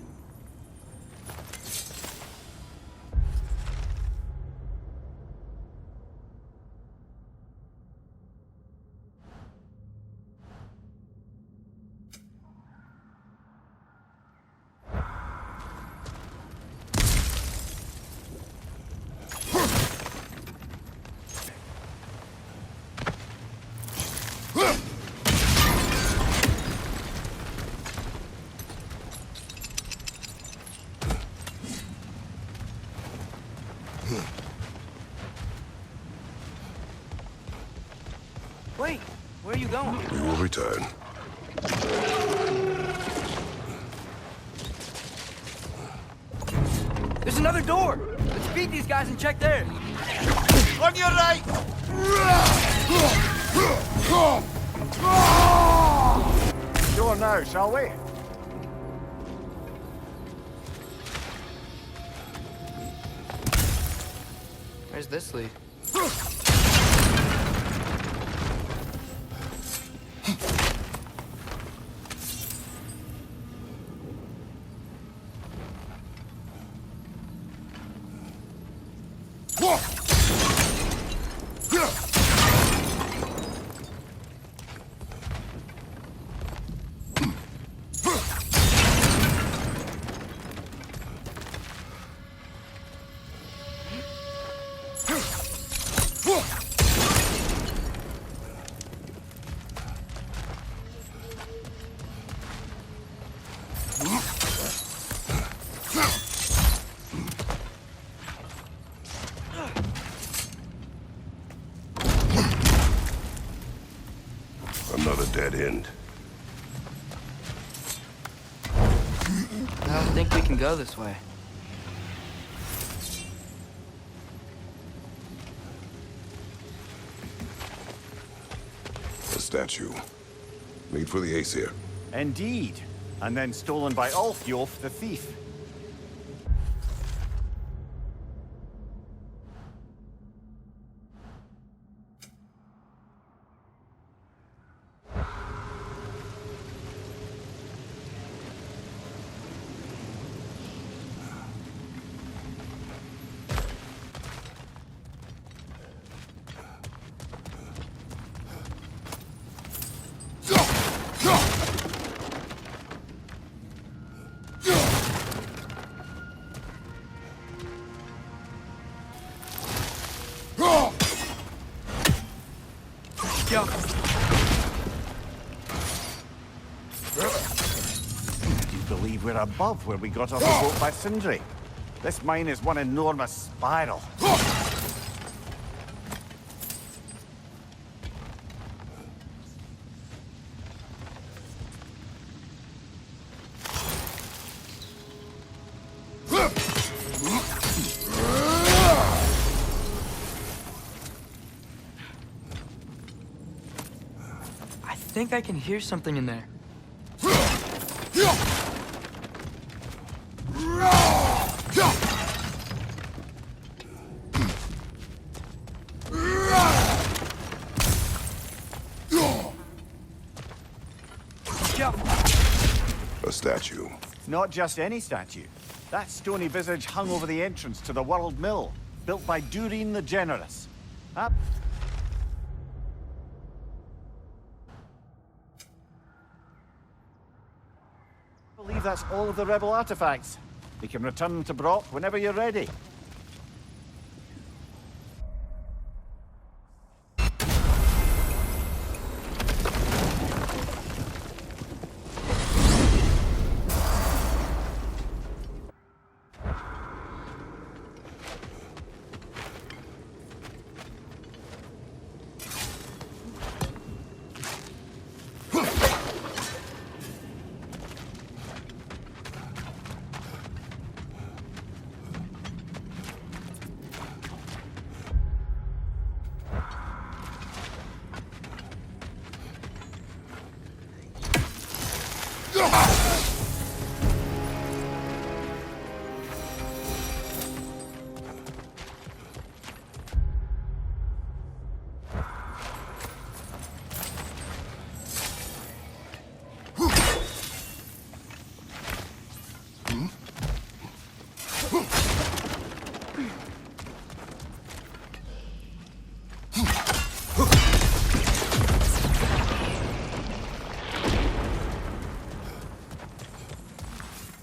D: Wait, where are you going?
A: We will return.
D: There's another door! Let's beat these guys and check there!
B: On your right! Door now, shall we?
D: Where's this lead?
A: Another dead end.
D: I don't think we can go this way.
A: A statue. Made for the Aesir.
B: Indeed. And then stolen by Ulfjolf the thief.
D: Go.
B: Do you believe we're above where we got off the boat by Sindri? This mine is one enormous spiral.
D: think I can hear something in there.
A: A statue.
B: Not just any statue. That stony visage hung over the entrance to the World Mill, built by Durin the Generous. Up. I believe that's all of the rebel artifacts. You can return them to Brock whenever you're ready.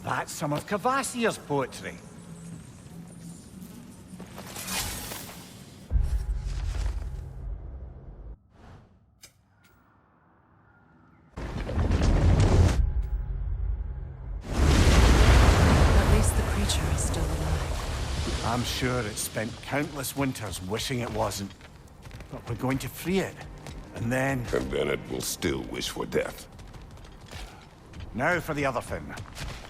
B: That's some of Kvasir's poetry.
F: At least the creature is still alive.
B: I'm sure it spent countless winters wishing it wasn't. But we're going to free it. And then
A: it will still wish for death.
B: now for the other fin.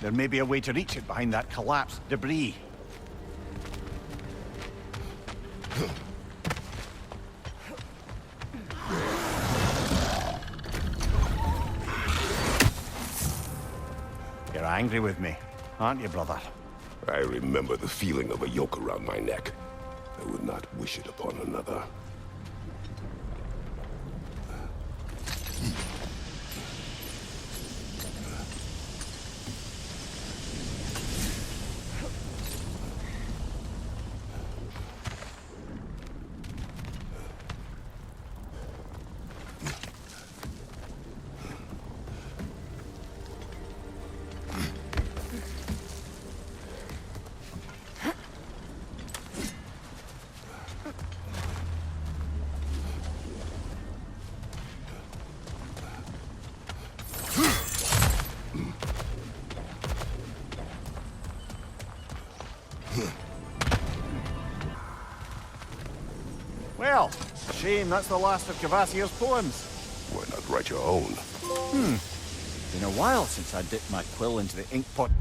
B: There may be a way to reach it behind that collapsed debris. You're angry with me, aren't you, brother?
A: I remember the feeling of a yoke around my neck. I would not wish it upon another.
B: Well, shame that's the last of Kvasir's poems.
A: Why not write your own?
B: Been a while since I dipped my quill into the ink pot.